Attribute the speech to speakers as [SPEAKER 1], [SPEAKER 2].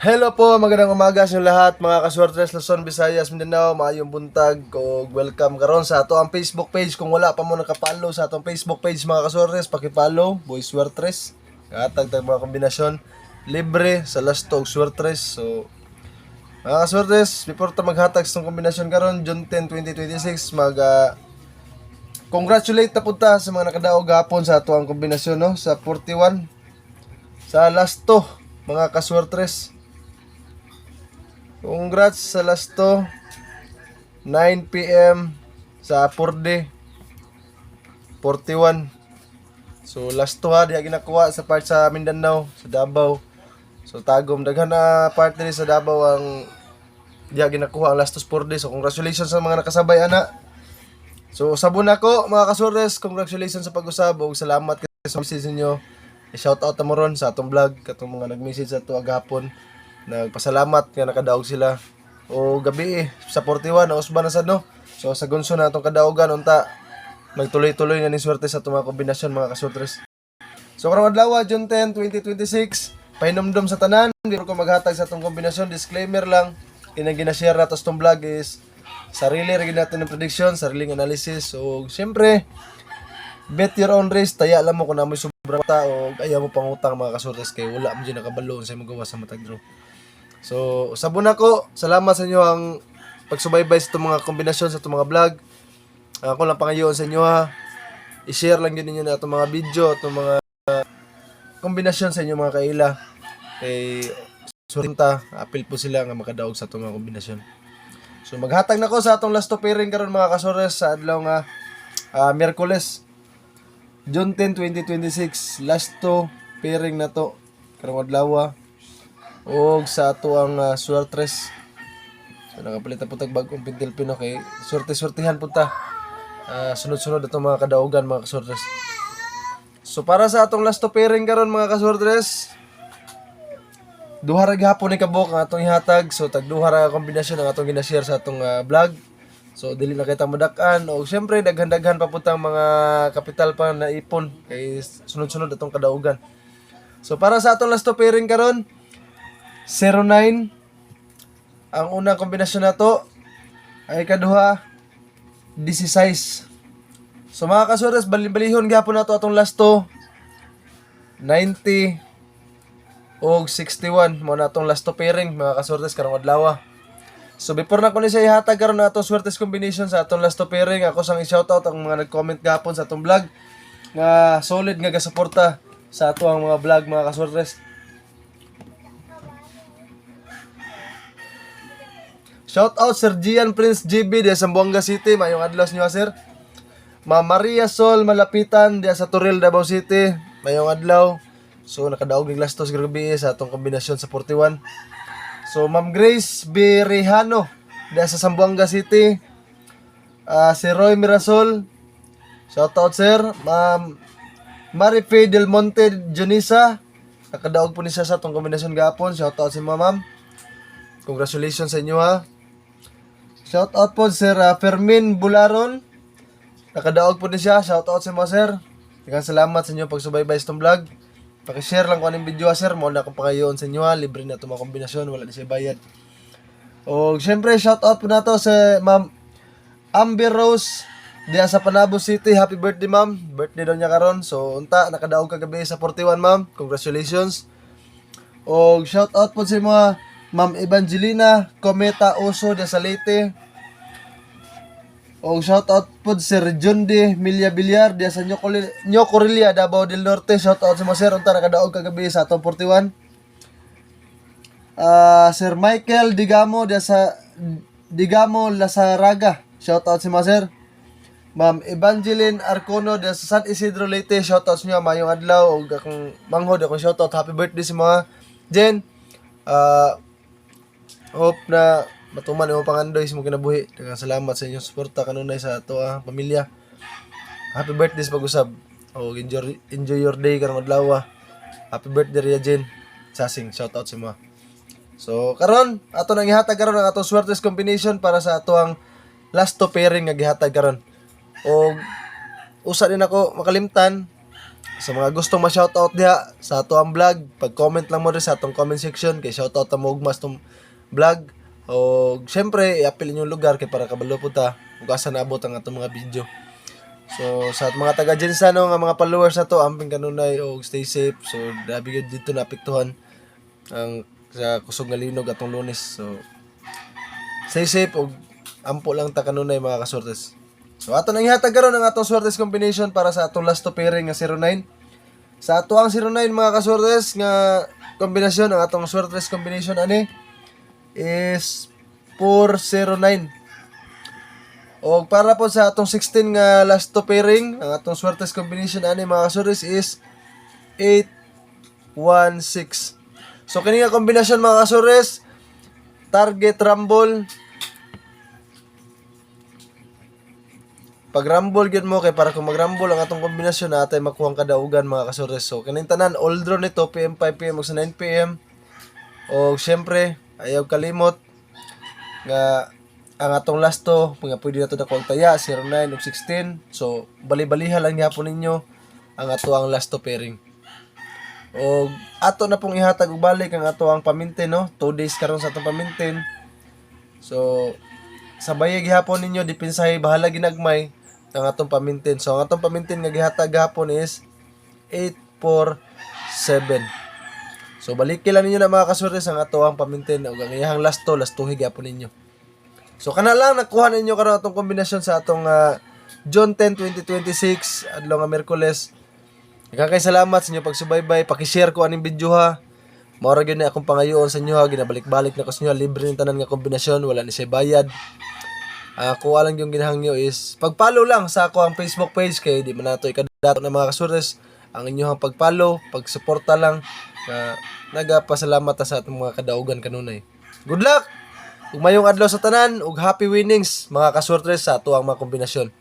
[SPEAKER 1] Hello po, magandang umaga sa inyo lahat, mga kaswertres Luzon, Visayas, Mindanao, maayong buntag o welcome karon sa ato ang Facebook page. Kung wala pa mo nakapollow sa atong Facebook page mga kaswertres, paki-follow, Boy Swertres. Katag mga kombinasyon libre sa lasto og swertres. So mga kaswertres, before ta maghatag sa kombinasyon karon June 10, 2026, congratulate ta punta sa mga nakadaog gapon sa ato ang kombinasyon no sa 41 sa lasto mga kaswertres. Congrats sa lasto 9 PM sa Porde 41. So lasto ha diha ginakuha sa part sa Mindanao, sa Davao. So tagom daghan na part diri sa Davao ang diha ginakuha ang lastos Porde. So congratulations sa mga nakasabay ana. So sabon ako mga kasures, congratulations sa pag-usab ug salamat sa message ninyo. I-shout out ta mo ron sa atong vlog katong mga nag-message sa tuwa gahapon. Nagpasalamat nga nakadaog sila o gabi sa 41 na usban na sad no. So sa gunso na atong kadaogan unta nagtuloy-tuloy na ni swerte sa atong mga kombinasyon mga kasotres. So karong adlaw June 10, 2026, pahinomdom sa tanan, di ko maghatag sa atong kombinasyon. Disclaimer lang, kinang gina-share nato sa atong vlog is sarili ra gyud natin ng prediction, sariling analysis. So syempre bet your own risk, taya lang mo kung namoy sobrang ta o ayaw mo pangutang mga kasotres kay wala mo dyan nakabalo sa magawa sa matag draw. So, sabon ako. Salamat sa inyo ang pagsubaybay sa itong mga kombinasyon sa itong mga vlog. Ako lang pangayon sa inyo ha. I-share lang din ninyo na itong mga video, itong mga kombinasyon sa inyo mga kaila. Kay surinta, apil po sila nga makadaog sa itong mga kombinasyon. So, maghatag na ko sa itong lasto pairing karon mga kasores sa adlaw nga Miyerkules. June 10, 2026. Lasto pairing na to. Karong adlaw og sa ato ang swertres. So nakapalit na po tag bagong pintil pino kay swerte-swertihan punta. Sunod-sunod atong mga kadaogan mga kaswertres. So para sa atong lasto pairing karon mga kaswertres, duha ra gihapon ni kabok ang atong ihatag. So tag duha ra kombinasyon ang atong gina-share sa atong vlog. So dili na kita madak-an og syempre daghan-daghan pa putang mga kapital pa na ipon kay sunod-sunod atong kadaogan. So para sa atong lasto pairing karon 09 ang unang kombinasyon na to ay kaduha 16. So mga kasures, balihon gapon nato atong lasto 90 og 61 mo na atong lasto pairing mga kasures karong adlaw. So before na ko ni siya ihatag karon na atong swertes combination sa atong lasto pairing, ako sang i-shoutout ang mga nag-comment gapon sa atong vlog nga solid nga gasuporta sa ato ang mga vlog mga kasures. Shout out Sir Gian Prince GB diya sa Zamboanga City, mayong adlaw niyo sir. Ma'am Maria Sol Malapitan diya sa Toril, Davao City, mayong adlaw. So nakadaog ning lastos gabi sa atong kombinasyon sa 41. So Ma'am Grace Berejano diya sa Zamboanga City. Si Roy Mirasol, shout out sir. Ma'am Marife Del Monte Junisa, nakadaog po ni siya sa atong kombinasyon gapon. Shout out si ma'am. Congratulations sa inyo ha. Shout out po Sir Fermin Bularon. Nakadaog po din siya. Shout out sa mga sir. Daghang salamat sa inyo pagsubaybay sa itong vlog. Paki-share lang ko anong video sir. Mo na akong pangayon sa inyo ha. Libre na itong mga kombinasyon. Wala na siya bayad. O syempre shout out po na to sa Ma'am Amber Rose diya sa Panabo City. Happy birthday ma'am. Birthday daw niya karon. So unta nakadaog kagabi sa 41 ma'am. Congratulations. O shout out po sa mga Ma'am Evangelina Cometa Oso de Salete. O shout out po Sir John de Milia Villar de sa Nyo Correlia, Davao del Norte. Shout out sa mga sir unta nakadaog kagabi sa atong 41. Sir Michael Digamo de sa Digamo Lasaraga. Shout out sa mga sir. Ma'am Evangeline Arcono de sa San Isidro Leyte. Shout out sa inyo mayong adlaw og akong manghod akong shout out. Happy birthday sa mga Jen. Hope na matuman yung pangandoy sa mga kinabuhi. Daghang salamat sa inyong suporta kanunay sa ato pamilya. Happy birthday sa pag-usab. O enjoy your day karong adlaw. Happy birthday Ria Jen. Sasing shout out sa mga. So karon ato nang ihatag karon ang atong swertes combination para sa ato ang lasto pairing nga gihatag karon. O usa din ako makalimtan sa mga gustong ma-shoutout diha sa ato ang vlog, pag-comment lang mo rin sa atong comment section kay shoutout ta mo ugmas tong vlog. O syempre i-apil inyong lugar kay para kabalo po ta ug asa naabot ang atong mga video. So sa mga taga Gensano nga mga followers na to, amping kanunay og stay safe. So grabe gyud dito naapektuhan ang sa kusog nga linog atong Lunes. So stay safe og ampo lang ta kanunay mga kasortes. So ato nang ihatag karon ang atong sortes combination para sa atong last to pairing nga 09. Sa ato ang 09 mga kasortes nga kombinasyon, ang atong sortes combination ani is 409. O para po sa atong 16 nga last to pairing, ang atong sortes combination ani mga kasortes is 816. So kini nga kombinasyon mga kasortes, target rumble. Pag rumble gyud mo kay para kung mag-rumble ang atong kombinasyon natay makuhang kadaugan mga kasortes. So kaning tanan all draw nito PM 5 PM ug sa 9 PM. O syempre ayaw kalimot nga ang atong last to nga pwede nato na kuwang taya 09 ug 16. So bali-balihan lang gyapon ninyo ang ato ang last to pairing. O ato na pong ihatag og balik ang ato ang pamintin no. 2 days karon sa atong pamintin. So sabay gihapon ninyo depensahe bahala ginagmay ang atong pamintin. So ang atong pamintin nga gihatag gahapon is 847. So balikin lang ninyo na mga kasortes ang ato ang pamintin ug ang iyang last to higapon ninyo. So kana lang nakuha ninyo karon atong kombinasyon sa atong June 10, 2026 adlaw nga Miyerkules. Nagkakay salamat sa inyo pagsubaybay, paki-share ko aning video ha. Mao ra gyud ni akong pangayoon sa inyo ha, ginabalik-balik na ko sa inyo libre ning tanan nga kombinasyon, wala ni say bayad. Kung alang yung ginahangyo is pag-follow lang sa ako ang Facebook page kay di man nato ikadato na mga kasortes. Ang inyong pag-follow, pag-suporta lang nagapasalamat ta sa atong mga kadaugan kanunay. Good luck! Ug mayong adlaw sa tanan ug happy winnings mga kasortes sa ato ang mga kombinasyon.